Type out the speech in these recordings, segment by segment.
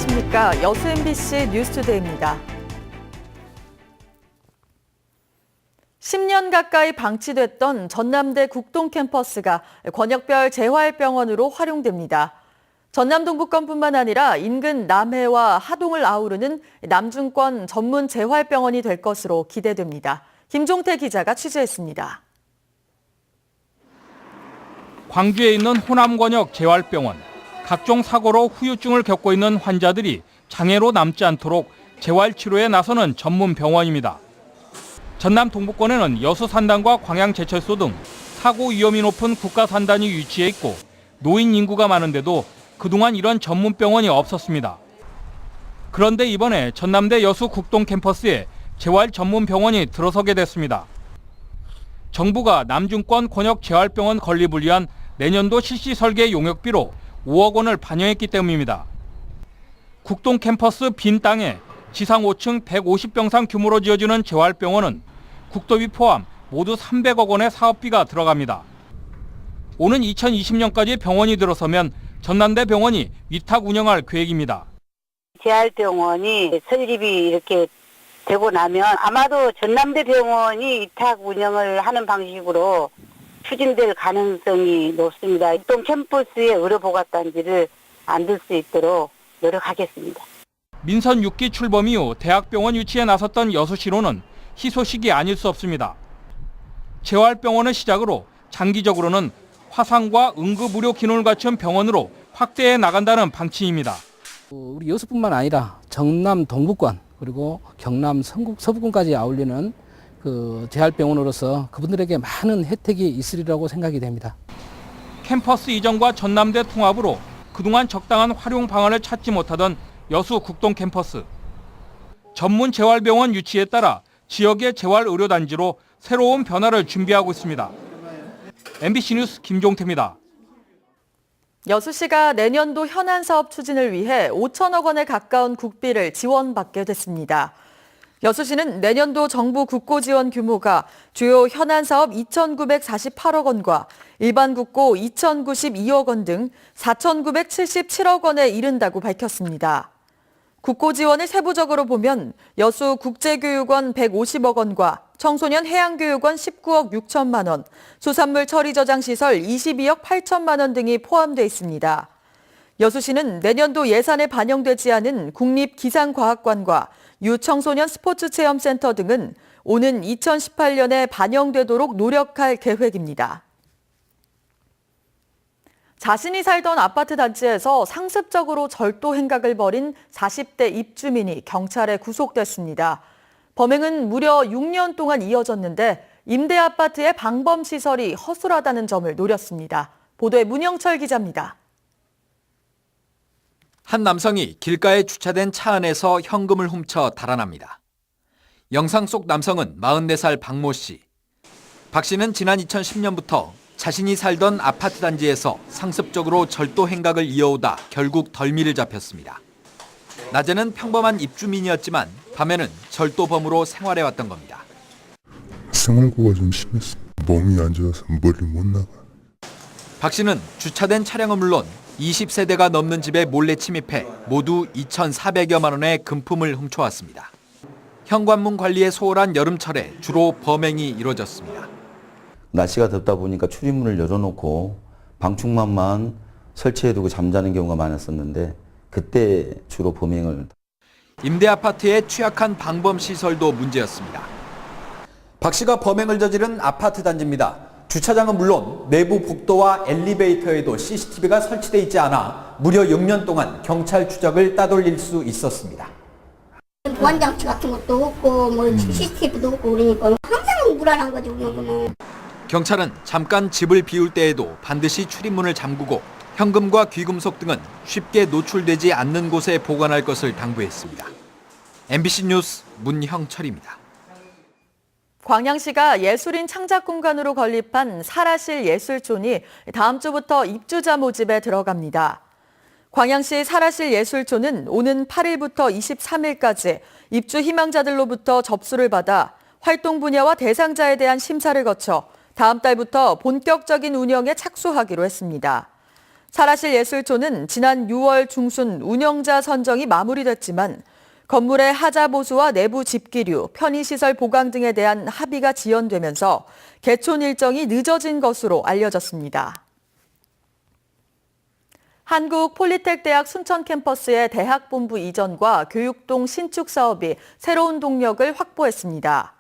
안녕하십니까. 여수 MBC 뉴스투데이입니다. 10년 가까이 방치됐던 전남대 국동 캠퍼스가 권역별 재활병원으로 활용됩니다. 전남 동부권뿐만 아니라 인근 남해와 하동을 아우르는 남중권 전문 재활병원이 될 것으로 기대됩니다. 김종태 기자가 취재했습니다. 광주에 있는 호남권역 재활병원. 각종 사고로 후유증을 겪고 있는 환자들이 장애로 남지 않도록 재활치료에 나서는 전문 병원입니다. 전남 동부권에는 여수 산단과 광양 제철소 등 사고 위험이 높은 국가 산단이 위치해 있고 노인 인구가 많은데도 그동안 이런 전문 병원이 없었습니다. 그런데 이번에 전남대 여수 국동 캠퍼스에 재활 전문 병원이 들어서게 됐습니다. 정부가 남중권 권역 재활병원 건립을 위한 내년도 실시 설계 용역비로 5억 원을 반영했기 때문입니다. 국동 캠퍼스 빈 땅에 지상 5층 150병상 규모로 지어지는 재활병원은 국도비 포함 모두 300억 원의 사업비가 들어갑니다. 오는 2020년까지 병원이 들어서면 전남대 병원이 위탁 운영할 계획입니다. 재활병원이 설립이 이렇게 되고 나면 아마도 전남대 병원이 위탁 운영을 하는 방식으로 추진될 가능성이 높습니다. 국동 캠퍼스의 의료보건단지를 만들 수 있도록 노력하겠습니다. 민선 6기 출범 이후 대학병원 유치에 나섰던 여수시로는 희소식이 아닐 수 없습니다. 재활병원을 시작으로 장기적으로는 화상과 응급의료 기능을 갖춘 병원으로 확대해 나간다는 방침입니다. 우리 여수뿐만 아니라 전남 동부권 그리고 경남 서부권까지 아울리는 재활병원으로서 그분들에게 많은 혜택이 있으리라고 생각이 됩니다. 캠퍼스 이전과 전남대 통합으로 그동안 적당한 활용 방안을 찾지 못하던 여수 국동 캠퍼스. 전문 재활병원 유치에 따라 지역의 재활의료단지로 새로운 변화를 준비하고 있습니다. MBC 뉴스 김종태입니다. 여수시가 내년도 현안 사업 추진을 위해 5천억 원에 가까운 국비를 지원받게 됐습니다. 여수시는 내년도 정부 국고 지원 규모가 주요 현안 사업 2,948억 원과 일반 국고 2,092억 원 등 4,977억 원에 이른다고 밝혔습니다. 국고 지원을 세부적으로 보면 여수 국제교육원 150억 원과 청소년 해양교육원 19억 6천만 원, 수산물 처리 저장 시설 22억 8천만 원 등이 포함되어 있습니다. 여수시는 내년도 예산에 반영되지 않은 국립기상과학관과 유청소년 스포츠체험센터 등은 오는 2018년에 반영되도록 노력할 계획입니다. 자신이 살던 아파트 단지에서 상습적으로 절도 행각을 벌인 40대 입주민이 경찰에 구속됐습니다. 범행은 무려 6년 동안 이어졌는데 임대 아파트의 방범시설이 허술하다는 점을 노렸습니다. 보도에 문영철 기자입니다. 한 남성이 길가에 주차된 차 안에서 현금을 훔쳐 달아납니다. 영상 속 남성은 44살 박모 씨. 박 씨는 지난 2010년부터 자신이 살던 아파트 단지에서 상습적으로 절도 행각을 이어오다 결국 덜미를 잡혔습니다. 낮에는 평범한 입주민이었지만 밤에는 절도범으로 생활해왔던 겁니다. 생활고가 좀 심했어. 몸이 안 좋아서 머리를 못 나가. 박 씨는 주차된 차량은 물론 20세대가 넘는 집에 몰래 침입해 모두 2,400여만 원의 금품을 훔쳐왔습니다. 현관문 관리에 소홀한 여름철에 주로 범행이 이루어졌습니다. 날씨가 덥다 보니까 출입문을 열어놓고 방충망만 설치해두고 잠자는 경우가 많았었는데 그때 주로 범행을. 임대 아파트의 취약한 방범시설도 문제였습니다. 박 씨가 범행을 저지른 아파트 단지입니다. 주차장은 물론 내부 복도와 엘리베이터에도 CCTV가 설치돼 있지 않아 무려 6년 동안 경찰 추적을 따돌릴 수 있었습니다. 보안장치 같은 것도 없고 CCTV도 없고 그러니까 항상 불안한 거지 우리는. 경찰은 잠깐 집을 비울 때에도 반드시 출입문을 잠그고 현금과 귀금속 등은 쉽게 노출되지 않는 곳에 보관할 것을 당부했습니다. MBC 뉴스 문형철입니다. 광양시가 예술인 창작 공간으로 건립한 사라실 예술촌이 다음 주부터 입주자 모집에 들어갑니다. 광양시 사라실 예술촌은 오는 8일부터 23일까지 입주 희망자들로부터 접수를 받아 활동 분야와 대상자에 대한 심사를 거쳐 다음 달부터 본격적인 운영에 착수하기로 했습니다. 사라실 예술촌은 지난 6월 중순 운영자 선정이 마무리됐지만 건물의 하자 보수와 내부 집기류, 편의시설 보강 등에 대한 합의가 지연되면서 개촌 일정이 늦어진 것으로 알려졌습니다. 한국폴리텍대학 순천 캠퍼스의 대학본부 이전과 교육동 신축 사업이 새로운 동력을 확보했습니다.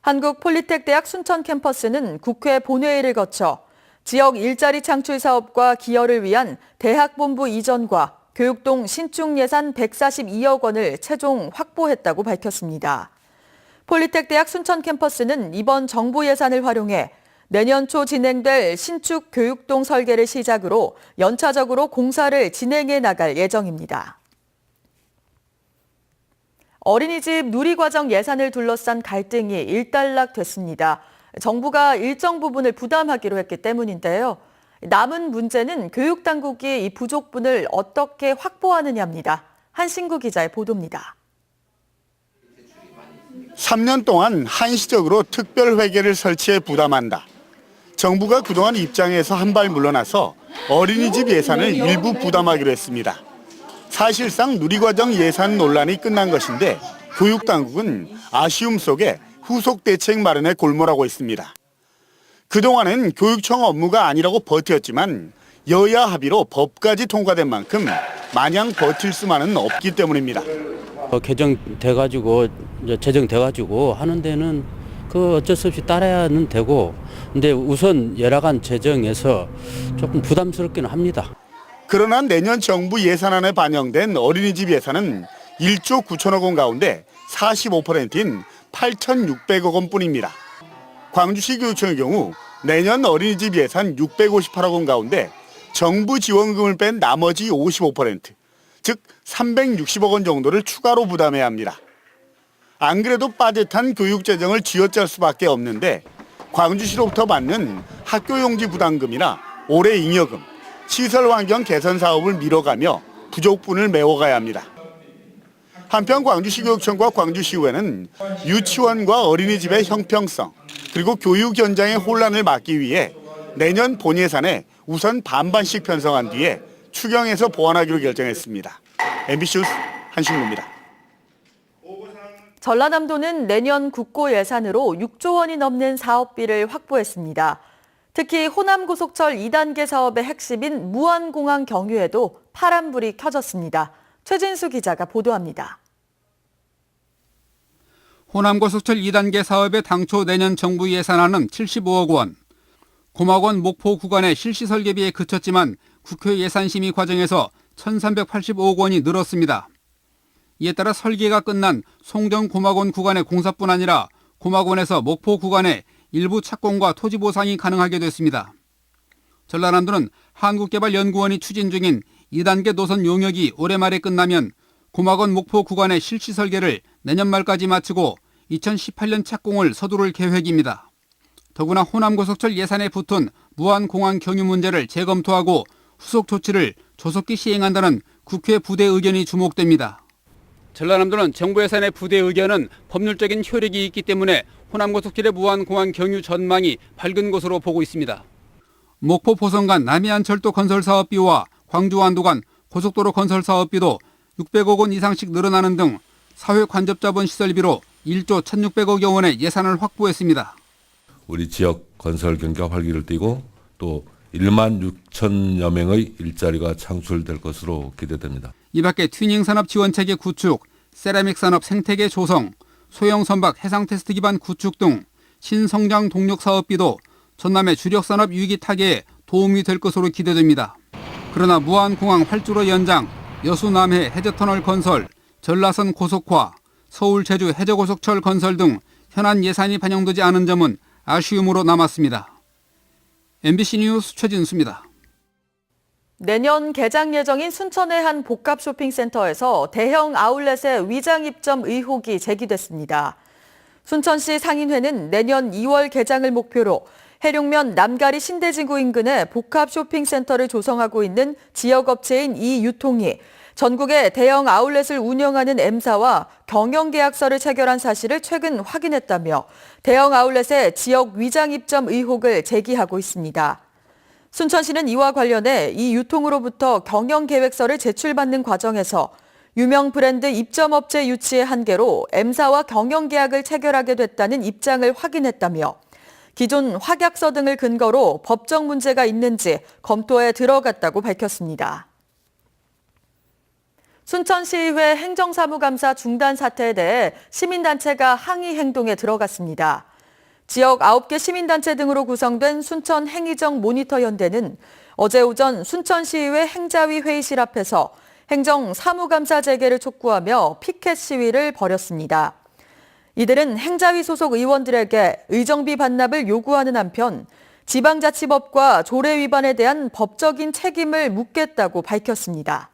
한국폴리텍대학 순천 캠퍼스는 국회 본회의를 거쳐 지역 일자리 창출 사업과 기여를 위한 대학본부 이전과 교육동 신축 예산 142억 원을 최종 확보했다고 밝혔습니다. 폴리텍대학 순천 캠퍼스는 이번 정부 예산을 활용해 내년 초 진행될 신축 교육동 설계를 시작으로 연차적으로 공사를 진행해 나갈 예정입니다. 어린이집 누리과정 예산을 둘러싼 갈등이 일단락됐습니다. 정부가 일정 부분을 부담하기로 했기 때문인데요. 남은 문제는 교육당국이 이 부족분을 어떻게 확보하느냐입니다. 한신구 기자의 보도입니다. 3년 동안 한시적으로 특별회계를 설치해 부담한다. 정부가 그동안 입장에서 한 발 물러나서 어린이집 예산을 일부 부담하기로 했습니다. 사실상 누리과정 예산 논란이 끝난 것인데 교육당국은 아쉬움 속에 후속 대책 마련에 골몰하고 있습니다. 그동안은 교육청 업무가 아니라고 버텼지만 여야 합의로 법까지 통과된 만큼 마냥 버틸 수만은 없기 때문입니다. 개정돼가지고 제정돼가지고 하는 데는 어쩔 수 없이 따라야는 되고, 근데 우선 열악한 재정에서 조금 부담스럽기는 합니다. 그러나 내년 정부 예산안에 반영된 어린이집 예산은 1조 9천억 원 가운데 45%인 8,600억 원뿐입니다. 광주시 교육청의 경우 내년 어린이집 예산 658억 원 가운데 정부 지원금을 뺀 나머지 55%, 즉 360억 원 정도를 추가로 부담해야 합니다. 안 그래도 빠듯한 교육 재정을 쥐어짤 수밖에 없는데 광주시로부터 받는 학교용지 부담금이나 올해 잉여금, 시설 환경 개선 사업을 미뤄가며 부족분을 메워가야 합니다. 한편 광주시 교육청과 광주시의회는 유치원과 어린이집의 형평성, 그리고 교육 현장의 혼란을 막기 위해 내년 본 예산에 우선 반반씩 편성한 뒤에 추경해서 보완하기로 결정했습니다. MBC 뉴스 한신구입니다. 전라남도는 내년 국고 예산으로 6조 원이 넘는 사업비를 확보했습니다. 특히 호남고속철 2단계 사업의 핵심인 무안공항 경유에도 파란불이 켜졌습니다. 최진수 기자가 보도합니다. 호남고속철 2단계 사업의 당초 내년 정부 예산안은 75억 원. 고막원 목포 구간의 실시 설계비에 그쳤지만 국회 예산심의 과정에서 1,385억 원이 늘었습니다. 이에 따라 설계가 끝난 송정 고막원 구간의 공사뿐 아니라 고막원에서 목포 구간의 일부 착공과 토지 보상이 가능하게 됐습니다. 전라남도는 한국개발연구원이 추진 중인 2단계 노선 용역이 올해 말에 끝나면 고막원 목포 구간의 실시 설계를 내년 말까지 마치고 2018년 착공을 서두를 계획입니다. 더구나 호남고속철 예산에 붙은 무안공항 경유 문제를 재검토하고 후속 조치를 조속히 시행한다는 국회 부대 의견이 주목됩니다. 전라남도는 정부 예산의 부대 의견은 법률적인 효력이 있기 때문에 호남고속철의 무안공항 경유 전망이 밝은 것으로 보고 있습니다. 목포 보성간 남해안철도 건설 사업비와 광주 완도 간 고속도로 건설 사업비도 600억 원 이상씩 늘어나는 등 사회 간접자본 시설비로 1조 1,600억여 원의 예산을 확보했습니다. 우리 지역 건설 경기가 활기를 띠고 또 1만 6천여 명의 일자리가 창출될 것으로 기대됩니다. 이 밖에 튜닝 산업 지원체계 구축, 세라믹 산업 생태계 조성, 소형 선박 해상 테스트 기반 구축 등 신성장 동력 사업비도 전남의 주력 산업 위기 타개에 도움이 될 것으로 기대됩니다. 그러나 무안공항 활주로 연장, 여수 남해 해저터널 건설, 전라선 고속화, 서울 제주 해저고속철 건설 등 현안 예산이 반영되지 않은 점은 아쉬움으로 남았습니다. MBC 뉴스 최진수입니다. 내년 개장 예정인 순천의 한 복합 쇼핑센터에서 대형 아울렛의 위장 입점 의혹이 제기됐습니다. 순천시 상인회는 내년 2월 개장을 목표로 해룡면 남가리 신대지구 인근에 복합 쇼핑센터를 조성하고 있는 지역업체인 이 유통이 전국의 대형 아울렛을 운영하는 M사와 경영계약서를 체결한 사실을 최근 확인했다며 대형 아울렛의 지역 위장 입점 의혹을 제기하고 있습니다. 순천시는 이와 관련해 이 유통으로부터 경영계획서를 제출받는 과정에서 유명 브랜드 입점업체 유치의 한계로 M사와 경영계약을 체결하게 됐다는 입장을 확인했다며 기존 확약서 등을 근거로 법적 문제가 있는지 검토에 들어갔다고 밝혔습니다. 순천시의회 행정사무감사 중단 사태에 대해 시민단체가 항의 행동에 들어갔습니다. 지역 9개 시민단체 등으로 구성된 순천 행의정 모니터연대는 어제 오전 순천시의회 행자위 회의실 앞에서 행정사무감사 재개를 촉구하며 피켓 시위를 벌였습니다. 이들은 행자위 소속 의원들에게 의정비 반납을 요구하는 한편 지방자치법과 조례 위반에 대한 법적인 책임을 묻겠다고 밝혔습니다.